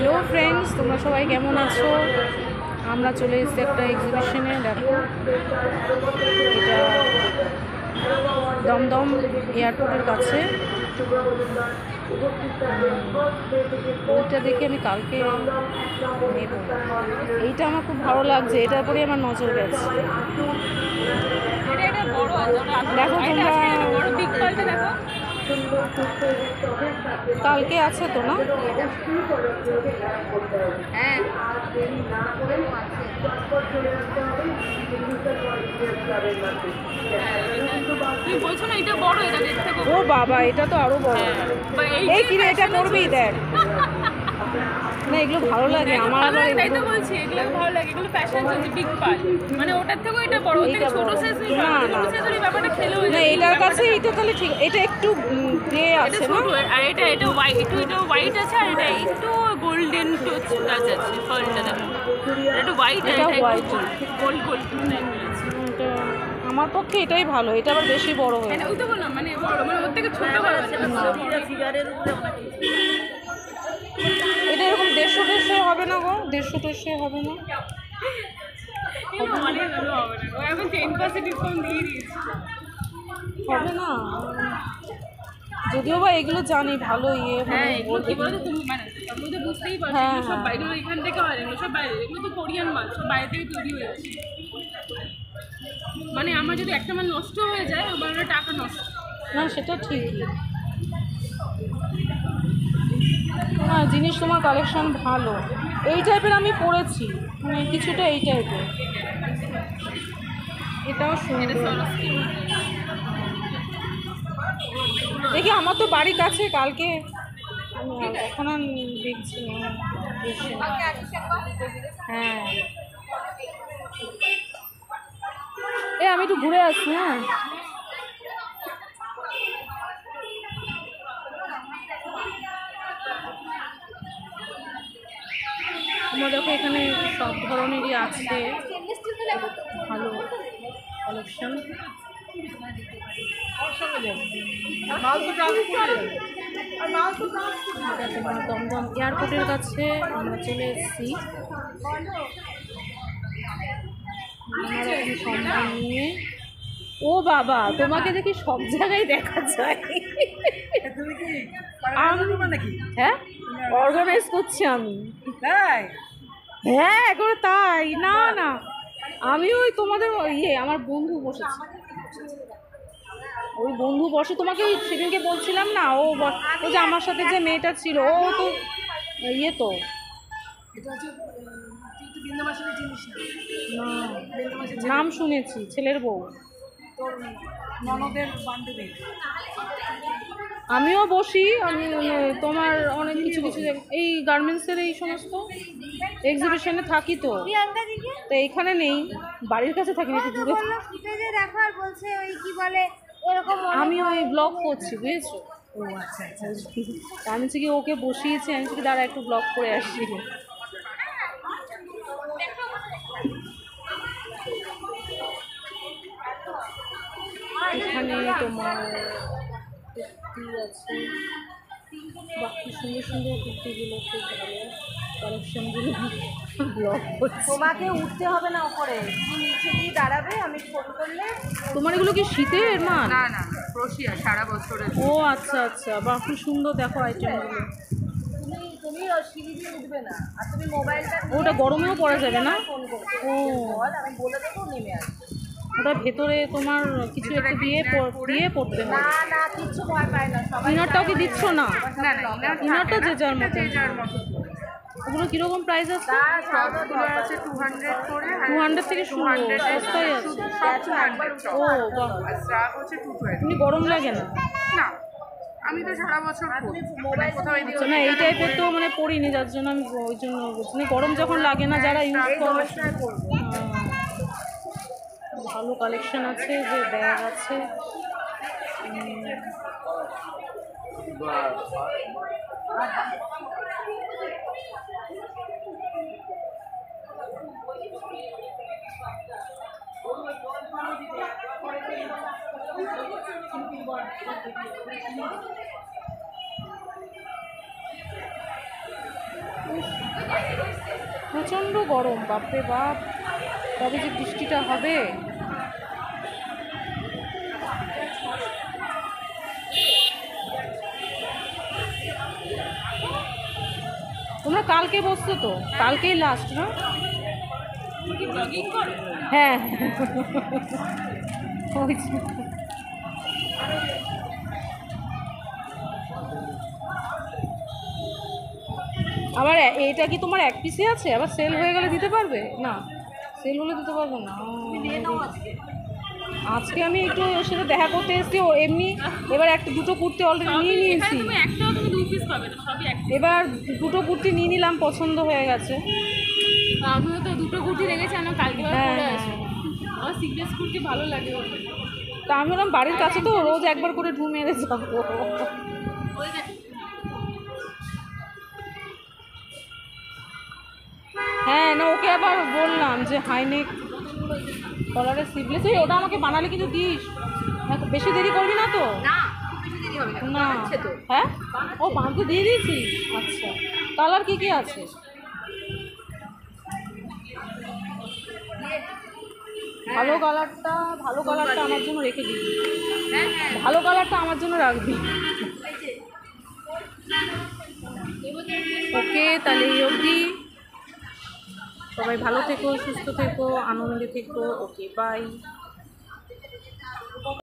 Hello friends, তোমরা সবাই কেমন আছো? আমরা চলে এসেছি একটা এক্সিবিশনে। দেখো, এটা দমদম এয়ারপোর্টের কাছে। ওইটা দেখে আমি কালকে নেব। এইটা আমার খুব ভালো লাগছে, এটার পরে আমার নজর গেছে। দেখো তোমরা, কালকে আছে তো না? হ্যাঁ, ও বাবা, এটা তো আরো বড়। এই কিরে, এটা করবি? দেখ না, এগুলো ভালো লাগে আমার। আবার এগুলো বলছি, এগুলো ভালো লাগে, এগুলো ফ্যাশন চলছে। বিগ পাল মানে ওটার থেকেও এটা বড়, ওর থেকে ছোট সাইজ না না সাইজের ব্যাপারটা খেলেও না, এটার কাছে এটা তাহলে ঠিক। এটা একটু গ্রে আছে না? আর এটা হোয়াইট, এটা হোয়াইট আছে, আর এটা একটু গোল্ডেন টাচ আছে। ফলটা দেখো, এটা হোয়াইট, আর এটা একটু গোল্ড গোল্ড টাইপের আছে। আমার পক্ষে এটাই ভালো, এটা আবার বেশি বড় হয়ে মানে ওই তো বললাম, মানে বড়, মানে ওর থেকে ছোট বড় আছে। ফিগারের উপরে এটা এরকম 150 হবে না গো? 150 হবে না? অনেক ভালো হবে না, ও এখন 10% ডিসকাউন্ট দিয়ে দিয়েছে। হবে না, যদিও বা এগুলো জানি ভালো ইয়ে। হ্যাঁ, এগুলো কি বলতো তুমি, মানে তুমি তো বুঝতেই পারছো, এগুলো সব বাইরে, এখান থেকে হয়, এগুলো সব বাইরে, এগুলো তো কোরিয়ান মাল, সব বাইরে থেকে তৈরি হয়েছে। মানে আমার যদি একটা মাল নষ্ট হয়ে যায়, আমার টাকা নষ্ট। না, সেটা ঠিক না, জিনিস তোমার কালেকশন ভালো। এই টাইপের আমি পড়েছি, মানে কিছুটা এই টাইপের। এটাও সুন্দর। দেখি, আমার তো বাড়ির কাছে, কালকে এখন আর দেখছি না। হ্যাঁ, আমি একটু ঘুরে আসছি। হ্যাঁ, তোমরা দেখো, এখানে সব ধরনেরই আছে, ভালো কালেকশন। দমদম এয়ারপোর্টের কাছে আমরা চলে এসেছি। সম্মান নিয়ে। ও বাবা, তোমাকে দেখি সব জায়গায় দেখা যায়। হ্যাঁ, অর্গানাইজ করছি আমি। হ্যাঁ, করে তাই না না, আমি ওই তোমাদের আমার বন্ধু বসেছি, ওই বন্ধু বসে। তোমাকে ওই সেদিনকে বলছিলাম না, ও যে আমার সাথে যে মেয়েটা ছিল, ও তো তো নাম শুনেছি, ছেলের বউ। আমিও বসি, আমি তোমার অনেক কিছু কিছু এই গার্মেন্টসের এই সমস্ত এক্সিবিশনে থাকি তো এইখানে নেই, বাড়ির কাছে থাকি, একটু দূরে। আমি ওই ব্লগ করছি, বুঝেছো? ও আচ্ছা আচ্ছা, আমি হচ্ছে কি ওকে বসিয়েছি, আমি কি দাঁড়া একটু ব্লগ করে আসছি। এখানে তোমার কুর্তি আছে, বাকি সুন্দর সুন্দর কুর্তিগুলো, খুব ভালো কালেকশনগুলো। ব্লগ করছি। তোমাকে উঠতে হবে না উপরে, নিচে গিয়ে দাঁড়াবে, আমি ফোন করলে। তোমার এগুলো কি শীতের মাল? না না, ক্রোশিয়া, সারা বছরের। ও আচ্ছা আচ্ছা, বাহ, খুব সুন্দর। দেখো আইটেমগুলো। তুমি সিঁড়ি দিয়ে উঠবে না, আর তুমি মোবাইলটা ওটা গরমেও পরা যাবে না? ও, আমি বলে দেবো, নেমে আসবে। ওটা ভেতরে তোমার কিছু একটু দিয়ে পড়তে হবে। না না, কিচ্ছু ভয় পায় না। ইনারটাও কি দিচ্ছ না? না না, ইনারটা যে যার মতো। ওগুলো কিরকম প্রাইস আছে? আছে 200 করে, 200 থেকে শুরু, সস্তায় আছে। ও বাহ, তুমি গরম লাগে না? না, আমি তো সারা বছর মোবাইল কোথাও আচ্ছা, না এই টাইপের তো মানে পরিনি, যার জন্য আমি ওই জন্য বলছি। গরম যখন লাগে না, যারা ইউজ করে। ভালো কালেকশন আছে, যে ব্যাগ আছে। প্রচণ্ড গরম, বাপরে বাপ, কবে যে বৃষ্টিটা হবে। তোমরা কালকে বসছো তো, কালকেই লাস্ট না? কি ব্লগিং করো? হ্যাঁ ওই যে। আবার এটা কি তোমার এক পিসে আছে? আবার সেল হয়ে গেলে দিতে পারবে না? সেল হলে দিতে পারবো না। আজকে আমি একটু ওর সাথে দেখা করতে এসেছি, ও এমনি এবার একটা দুটো কুর্তি অলরেডি নিয়ে নিয়েছি। তুমি একটাও তুমি 2 পিস পাবে না, সবই এক piece। এবার দুটো কুর্তি নিয়ে নিলাম, পছন্দ হয়ে গেছে। আমিও তো দুটো কুর্তি রেখেছি, আমি কালকে বার হ্যাঁ, পরে হ্যাঁ। আসবো। আমার সিকনেস কুর্তি ভালো লাগে ওটা। তা আমি বললাম বাড়ির কাছে তো, রোজ একবার করে ঢু মেরে যাবো। ওই দেখ, হ্যাঁ না, ওকে আবার বললাম যে হাইনেক কলারের স্লিভলেস, ওটা আমাকে বানালে কিন্তু দিস। বেশি দেরি করবি না তো? না। হ্যাঁ, ও বাঁধতে দিয়ে দিয়েছি। আচ্ছা, কালার কি কি আছে? ভালো কালারটা আমার জন্য রেখে দিবি। ভালো কালারটা আমার জন্য রাখবি। ওকে, তাহলে এই অবধি। সবাই ভালো থেকো, সুস্থ থেকো, আনন্দে থেকো। ওকে, বাই।